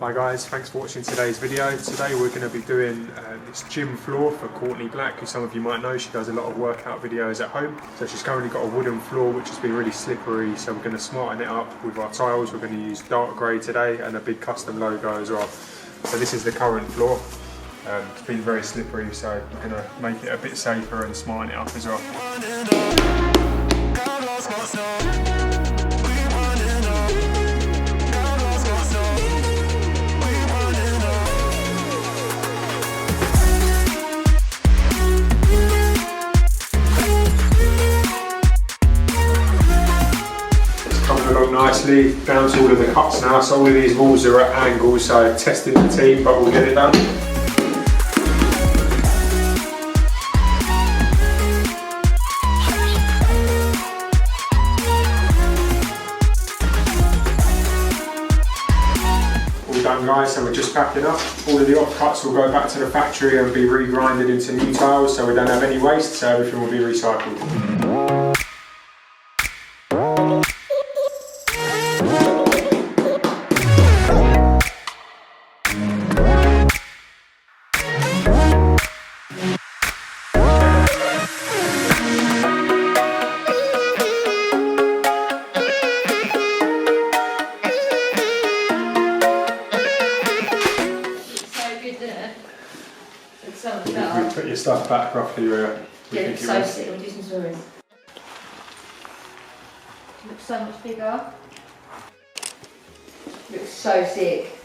Hi guys, thanks for watching today's video. Today we're going to be doing this gym floor for Courtney Black, who some of you might know. She does a lot of workout videos at home. So she's currently got a wooden floor which has been really slippery, so we're going to smarten it up with our tiles. We're going to use dark grey today and a big custom logo as well. So this is the current floor. It's been very slippery, so we're going to make it a bit safer and smarten it up as well. Along nicely, down to all of the cuts now, so all of these walls are at angles, so testing the team, but we'll get it done. All done guys, so we're just packing up. All of the off cuts will go back to the factory and be re-grinded into new tiles, so we don't have any waste, so everything will be recycled. We put your stuff back roughly where we think it was. Sick. We'll do some stories. Looks so much bigger. Looks so sick.